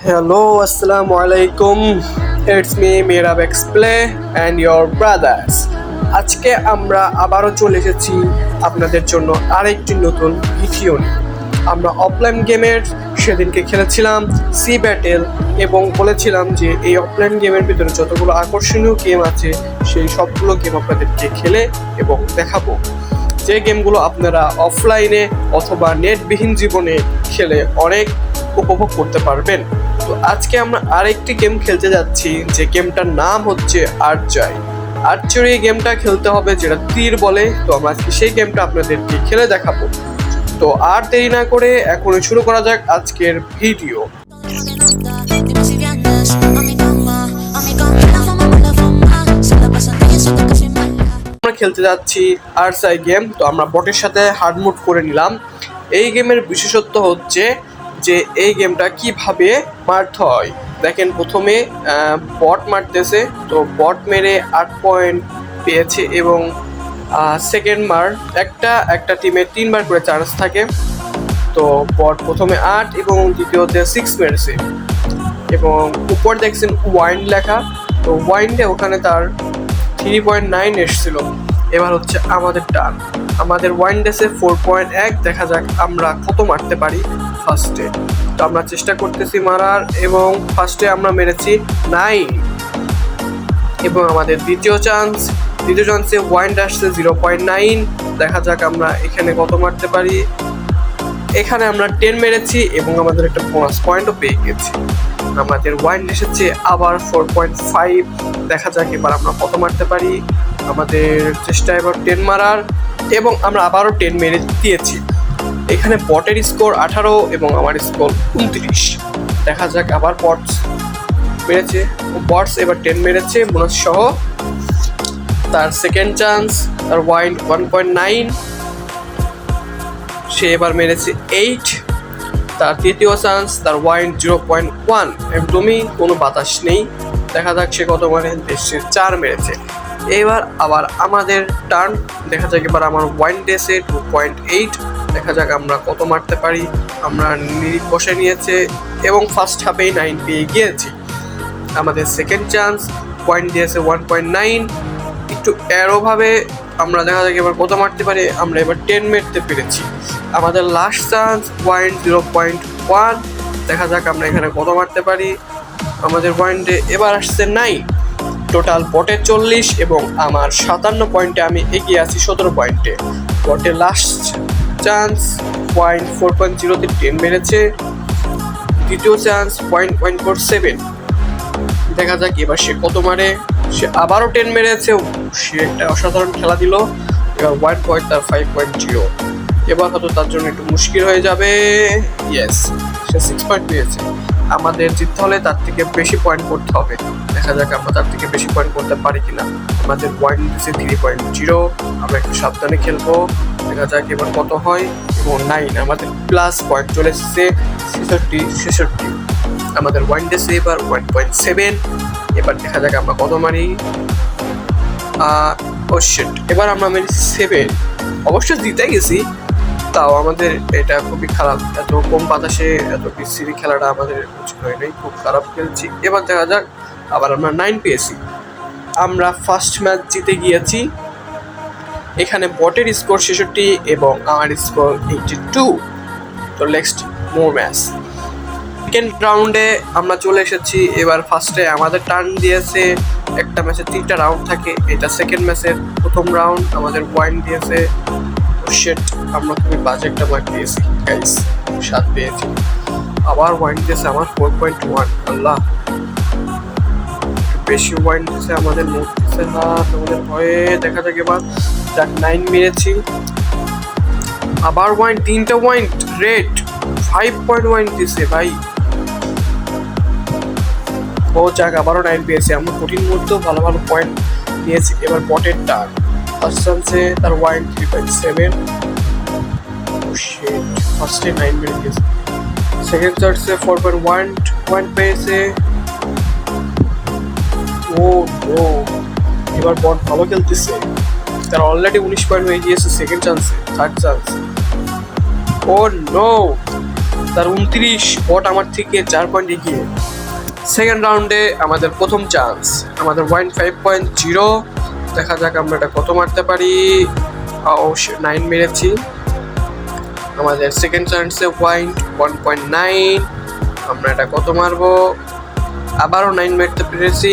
Hello, Assalamu alaikum. It's me, Mirab Explay and your brothers. আজকে আমরা আবারও চলে এসেছি আপনাদের জন্য আরেকটি নতুন ভিডিও নিয়ে। আমরা অফলাইন গেমের সেদিনকে খেলেছিলাম সি ব্যাটেল এবং বলেছিলাম যে এই অফলাইন গেমের ভিতরে যতগুলো আকর্ষণীয় গেম আছে সেই সবগুলো গেম আপনাদেরকে খেলে এবং দেখাবো, যে গেমগুলো আপনারা অফলাইনে অথবা নেটবিহীন জীবনে খেলে অনেক উপভোগ করতে পারবেন। তো আজকে আমরা আরেকটি গেম খেলতে যাচ্ছি, যে গেমটার নাম হচ্ছে আর্চারি গেমটা খেলতে হবে, যেটা তীর বলে। তো আমরা আজকে সেই গেমটা আপনাদেরকে খেলে দেখাবো। তো আর দেরি না করে এখনই শুরু করা যাক আজকের ভিডিও। আমরা খেলতে যাচ্ছি আর্চারি গেম। তো আমরা বটের সাথে হার্ড মোড করে নিলাম। এই গেমের বিশেষত্ব হচ্ছে যে এই গেমটা কিভাবে মারতে হয়। দেখেন, প্রথমে বট মারতেছে, তো বট মেরে 8 পয়েন্ট পেয়েছে এবং সেকেন্ড মার একটা টিমে 3 বার করে চান্স থাকে। তো বট প্রথমে 8 এবং দ্বিতীয়তে 6 মেরেছে এবং উপর দেখছেন ওয়াইন্ড লেখা, তো ওয়াইন্ডে ওখানে তার 3.9 এসেছিল। এবার হচ্ছে আমাদের টান। আমাদের ওয়াইন্ড আছে 4.1। দেখা যাক আমরা কত মারতে পারি ফার্স্টে। তো আমরা চেষ্টা করতেছি মারার এবং ফার্স্টে আমরা মেরেছি 9 এবং আমাদের দ্বিতীয় চান্সে ওয়াইন্ড আসছে 0.9। দেখা যাক আমরা এখানে কত মারতে পারি। এখানে আমরা 10 মেরেছি এবং আমাদের একটা বোনাস পয়েন্টও পেয়ে গেছি। আমাদের ওয়াইন্ড এসেছে আবার 4.5। দেখা যাক এবার আমরা কত মারতে পারি। আমাদের চেষ্টা এবার 10 মারার এবং আমরা আবারও 10 মেরে দিয়েছি। এখানে বটের স্কোর 18 এবং আমার স্কোর 29। দেখা যাক আবার বটস এবার 10 মেরেছে বোনাস সহ। তার সেকেন্ড চান্স, তার ওয়াইন্ড 1.9, সে এবার মেরেছে 8। তার তৃতীয় চান্স, তার ওয়াইন্ড 0.1, একদমই কোনো বাতাস নেই। দেখা যাক সে কত মারে। সে 4 মেরেছে। এবার আবার আমাদের টার্ন। দেখা যাক এবার আমার ওয়াইন্ড এসে 2.8। দেখা যাক আমরা কত মারতে পারি। আমরা নিরিখ বসে নিয়েছে এবং ফার্স্ট হাফেই 9 পেয়ে গিয়েছি। আমাদের সেকেন্ড চান্স, পয়েন্ট দিয়েছে 1.9। একটু অ্যারোভাবে আমরা দেখা যাক এবার কত মারতে পারি। আমরা এবার 10 মারতে পেরেছি। আমাদের লাস্ট চান্স, পয়েন্ট 0.1। দেখা যাক আমরা এখানে কত মারতে পারি। আমাদের পয়েন্টে এবার আসছে 9। টোটাল বটের 40 এবং আমার 57 পয়েন্টে আমি এগিয়ে আছি 17 পয়েন্টে। বটের লাস্ট চান্স পয়েন্ট 4.0তে 10 মেরেছে। দ্বিতীয় চান্স পয়েন্ট 1.7। দেখা যাক এবার সে কত মারে। সে আবারও 10 মেরেছে। সে একটা অসাধারণ খেলা দিল। এবার 1 পয়েন্ট, তার 5.0। এবার হয়তো তার জন্য একটু মুশকিল হয়ে যাবে। ইয়েস, সে 6 পয়েন্ট পেয়েছে। আমাদের জিততে হলে তার থেকে বেশি পয়েন্ট করতে হবে। দেখা যাক আমরা তার থেকে বেশি পয়েন্ট করতে পারি কিনা। আমাদের পয়েন্ট দিচ্ছে 3.0। আমরা একটু সাবধানে খেলবো। দেখা যাক এবার কত হয়। এবং 9, আমাদের প্লাস পয়েন্ট চলে এসেছে 66। আমাদের ওয়াইন্ড দিচ্ছে এবার 1.7। এবার দেখা যাক আমরা কত মারি। এবার আমরা মেরি 7। অবশ্যই জিতে গেছি, তাও আমাদের এটা খুবই খারাপ। এত কম বাতাসে এত বিচ্ছিরি খেলাটা আমাদের উচিত হয় নাই, খুব খারাপ খেলছি। এবার দেখা যাক আবার আমরা 9 পেয়েছি। আমরা ফার্স্ট ম্যাচ জিতে গিয়েছি। এখানে বটের স্কোর 66 এবং আমার স্কোর 82। তো নেক্সট মোর ম্যাচ। সেকেন্ড রাউন্ডে আমরা চলে এসেছি। এবার ফার্স্টে আমাদের টার্ন দিয়েছে। একটা ম্যাচে 3টা রাউন্ড থাকে। এটা সেকেন্ড ম্যাচের প্রথম রাউন্ড। আমাদের ওয়াইন্ড দিয়েছে আমরা খুবই বাজে একটা পয়েন্ট পেয়েছি গাইস, 7 পেয়েছি। আবার ওয়াইন্ড দিয়েছে আমার 4.1। আল্লাহ, বেশি ওয়াইন্ড দিয়েছে আমাদের, মুখ দিচ্ছে না আমাদের ভয়ে। দেখা যাক এবার 9 মেরেছি। আবার ওয়াইন্ড, 3টা ওয়াইন্ড রেড 5.1 দিয়েছে ভাই। ও যাক, আবারও 9 পেয়েছি। আমরা কঠিন মুহূর্তেও ভালো ভালো পয়েন্ট নিয়েছি। এবার বটের টার্ন। ফার্স্ট চান্সে তার ওয়াইন্ড 3.7। ফার্স্টে 9 মেরে দিয়েছে। সেকেন্ড চান্সে 4.1 পয়েন্ট পেয়েছে। ও নো, এবার বট ভালো খেলতেছে। তার অলরেডি 19 পয়েন্ট হয়ে গিয়েছে সেকেন্ড চান্সে। থার্ড চান্স, ও নো, তার 29, বট আমার থেকে 4 পয়েন্ট এগিয়ে। সেকেন্ড রাউন্ডে আমাদের প্রথম চান্স, আমাদের ওয়াইন 5.0। দেখা যাক আমরা এটা কত মারতে পারি। 9 মেরেছি। আমাদের সেকেন্ড চান্সে ওয়াইন 1.9, আমরা এটা কত মারবো। আবারও 9 মারতে পেরেছি।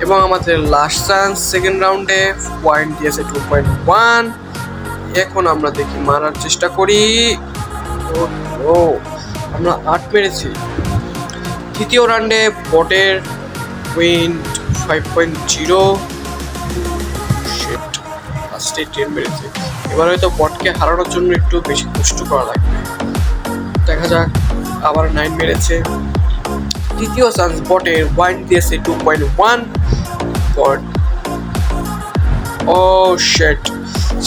এবং আমাদের লাস্ট চান্স সেকেন্ড রাউন্ডে ওয়াইন দিয়েছে 2.1। এখন আমরা দেখি মারার চেষ্টা করি। ও আমরা 8 মেরেছি। তৃতীয় রাউন্ডে বটের উইন 5.0। ফার্স্টে 10 মেরেছে। এবার হয়তো বটকে হারানোর জন্য একটু বেশি কষ্ট করা লাগবে। দেখা যাক, আবার 9 মেরেছে। তৃতীয় চান্স বটের ওয়াইন দিয়েছে 2.1। বট ও শিট,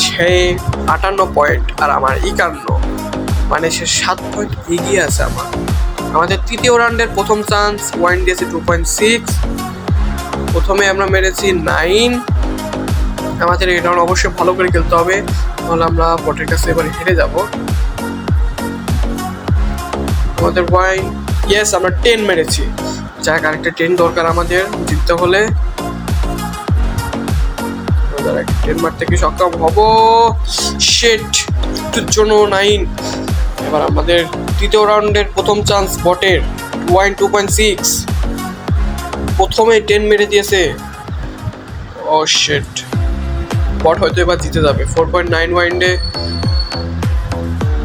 সে 58 পয়েন্ট আর আমার 51, মানে সে 7 পয়েন্ট এগিয়ে আছে আমাদের তৃতীয় রাউন্ডের প্রথম চান্স ওয়াইন দিয়েছে 2.6। প্রথমে আমরা মেরেছি 9। আমাদের এই রাউন্ড অবশ্যই ভালো করে খেলতে হবে, তাহলে আমরা বটের কাছে এবার হেরে যাব। আমাদের ওয়াইন, ইয়েস, আমরা 10 মেরেছি। যাক, আরেকটা 10 দরকার আমাদের জিততে হলে। 10 মারতে কি সক্ষম হব? শিট, একটুর জন্য 9। এবার আমাদের তৃতীয় রাউন্ডের প্রথম চান্স বটের ওয়াইন 2.6। প্রথমে 10 মেরে দিয়েছে। ও শিট, বট হয়তো এবার জিতে যাবে। 4.9 ওয়াইন্ডে।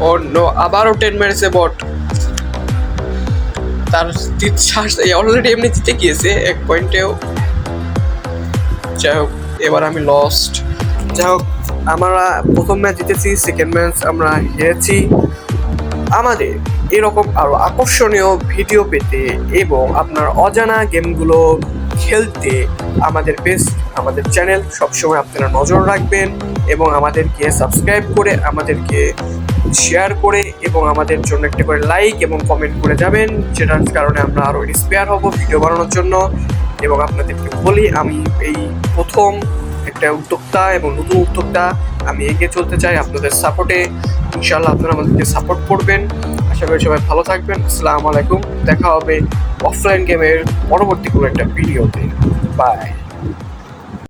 ও নো, আবারও 10 মেরেছে বট। তার অলরেডি এমনি জিতে গিয়েছে 1 পয়েন্টেও। যাই হোক, এবার আমি লস্ট। যাই হোক, আমরা প্রথম ম্যাচ জিতেছি, সেকেন্ড ম্যাচ আমরা হেরেছি। আমাদের এরকম আরও আকর্ষণীয় ভিডিও পেতে এবং আপনার অজানা গেমগুলো খেলতে আমাদের চ্যানেল সবসময় আপনারা নজর রাখবেন এবং আমাদেরকে সাবস্ক্রাইব করে, আমাদেরকে শেয়ার করে এবং আমাদের জন্য একটা করে লাইক এবং কমেন্ট করে যাবেন, যেটার কারণে আমরা আরও ইন্সপায়ার হব ভিডিও বানানোর জন্য। এবং আপনাদেরকে বলি, আমি এই প্রথম একটা উদ্যোক্তা এবং নতুন উদ্যোক্তা, আমি এগিয়ে চলতে চাই আপনাদের সাপোর্টে। ইনশাআল্লাহ আপনারা আমাদেরকে সাপোর্ট করবেন। আশা করি সবাই ভালো থাকবেন। আসসালামু আলাইকুম। দেখা হবে অফলাইন গেমের পরবর্তী কোনো একটা ভিডিওতে। বাই।